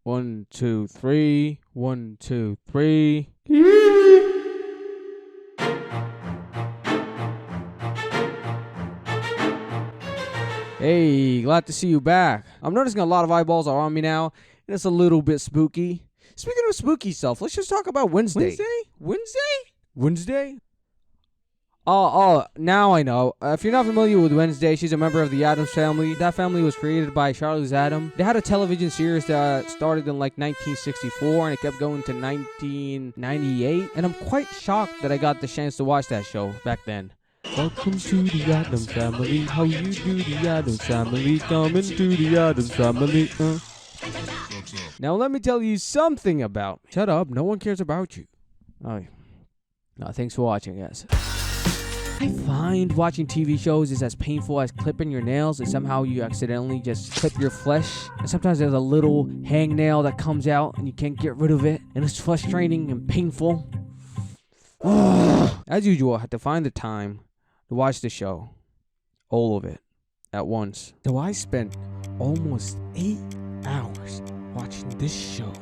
1, 2, 3. 1, 2, 3. Hey, glad to see you back. I'm noticing a lot of eyeballs are on me now, and it's a little bit spooky. Speaking of spooky stuff, let's just talk about Wednesday. Wednesday? Oh, now I know. If you're not familiar with Wednesday, she's a member of the Addams family. That family was created by Charles Addams. They had a television series that started in like 1964 and it kept going to 1998. And I'm quite shocked that I got the chance to watch that show back then. Welcome to the Addams family. How you do the Addams family? Come into the Addams family. Now let me tell you something about. Shut up. No one cares about you. Oh, no, thanks for watching, guys. I find watching TV shows is as painful as clipping your nails, and somehow you accidentally just clip your flesh. And sometimes there's a little hangnail that comes out and you can't get rid of it, and it's frustrating and painful. As usual, I had to find the time to watch the show. All of it. At once. So I spent almost 8 hours watching this show.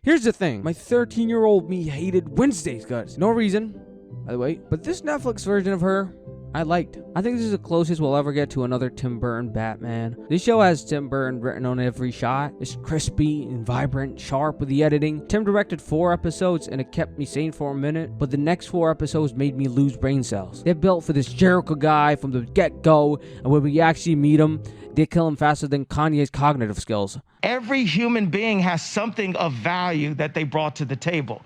Here's the thing. My 13-year-old me hated Wednesday's guts. No reason, by the way. But this Netflix version of her, I liked. I think this is the closest we'll ever get to another Tim Burton Batman. This show has Tim Burton written on every shot. It's crispy and vibrant, sharp with the editing. Tim directed 4 episodes and it kept me sane for a minute, but the next 4 episodes made me lose brain cells. They're built for this Jericho guy from the get-go, and when we actually meet him, they kill him faster than Kanye's cognitive skills. Every human being has something of value that they brought to the table.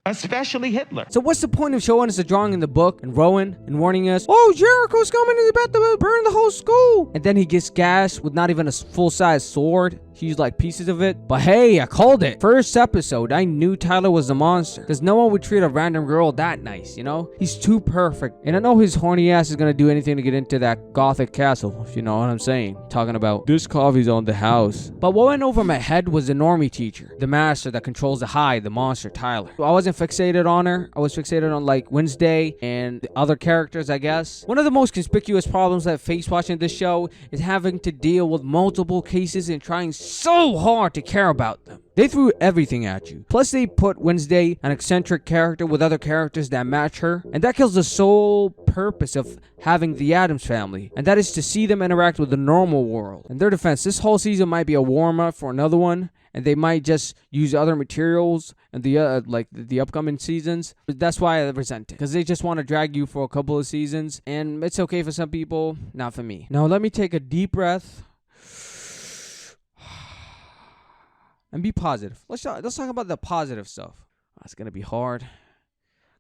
Especially Hitler. So what's the point of showing us a drawing in the book and Rowan and warning us, oh, Jericho's coming and he's about to burn the whole school? And then he gets gashed with not even a full-size sword. He used like pieces of it. But hey, I called it. First episode, I knew Tyler was a monster. Because no one would treat a random girl that nice, you know? He's too perfect. And I know his horny ass is going to do anything to get into that gothic castle, if you know what I'm saying. Talking about, this coffee's on the house. But what went over my head was the normie teacher. The master that controls the high, the monster, Tyler. I wasn't fixated on her. I was fixated on like Wednesday and the other characters, I guess. One of the most conspicuous problems I face watching this show is having to deal with multiple cases and trying so hard to care about them. They threw everything at you. Plus they put Wednesday, an eccentric character, with other characters that match her. And that kills the sole purpose of having the Addams family. And that is to see them interact with the normal world. In their defense, this whole season might be a warm-up for another one. And they might just use other materials in the like the upcoming seasons. But that's why I resent it. Because they just want to drag you for a couple of seasons. And it's okay for some people, not for me. Now let me take a deep breath. And be positive. Let's talk about the positive stuff. It's going to be hard.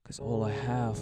Because all I have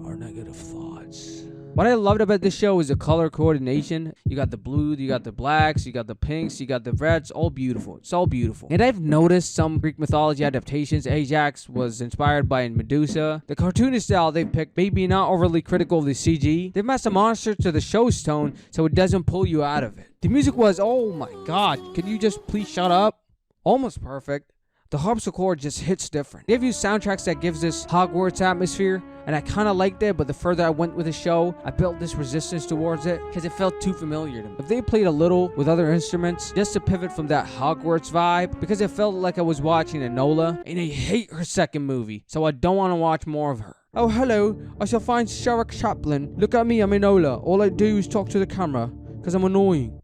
are negative thoughts. What I loved about this show is the color coordination. You got the blue, you got the blacks, you got the pinks, you got the reds. All beautiful. It's all beautiful. And I've noticed some Greek mythology adaptations. Ajax was inspired by Medusa. The cartoonish style they picked, maybe not overly critical of the CG. They've matched the monster to the show's tone so it doesn't pull you out of it. The music was, oh my god, can you just please shut up? Almost perfect. The harpsichord just hits different. They've used soundtracks that gives this Hogwarts atmosphere, and I kind of liked it, but the further I went with the show, I built this resistance towards it because it felt too familiar to me. If they played a little with other instruments, just to pivot from that Hogwarts vibe, because it felt like I was watching Enola, and I hate her second movie, so I don't want to watch more of her. Oh, hello, I shall find Sarah Chaplin. Look at me, I'm Enola. All I do is talk to the camera, because I'm annoying.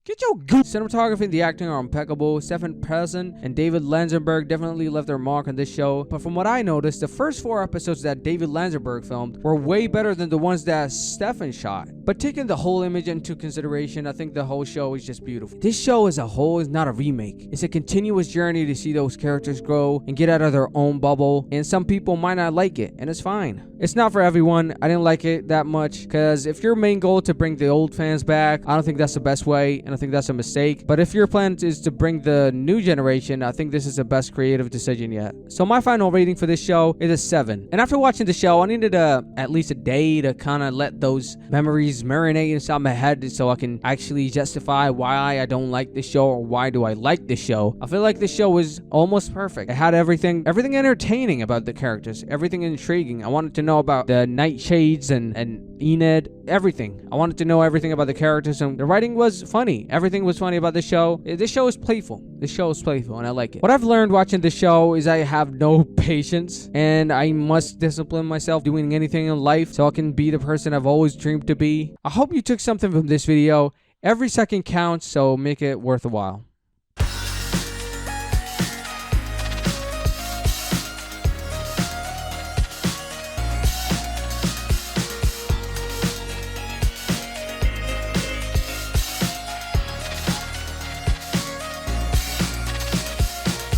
Get your good. Cinematography and the acting are impeccable. Stefan Persson and David Lanzenberg definitely left their mark on this show. But from what I noticed, the first 4 episodes that David Lanzenberg filmed were way better than the ones that Stefan shot. But taking the whole image into consideration, I think the whole show is just beautiful. This show as a whole is not a remake. It's a continuous journey to see those characters grow and get out of their own bubble. And some people might not like it, and it's fine. It's not for everyone. I didn't like it that much because if your main goal to bring the old fans back, I don't think that's the best way. And I think that's a mistake. But if your plan is to bring the new generation, I think this is the best creative decision yet. So my final rating for this show is a 7. And after watching the show, I needed at least a day to kind of let those memories marinate inside my head so I can actually justify why I don't like this show or why do I like this show. I feel like this show was almost perfect. It had everything entertaining about the characters, everything intriguing. I wanted to know about the Nightshades and Enid, everything. I wanted to know everything about the characters, and the writing was funny. funny. Everything was funny about the show. This show is playful. This show is playful, and I like it. What I've learned watching the show is I have no patience, and I must discipline myself doing anything in life so I can be the person I've always dreamed to be. I hope you took something from this video. Every second counts, so make it worth a while.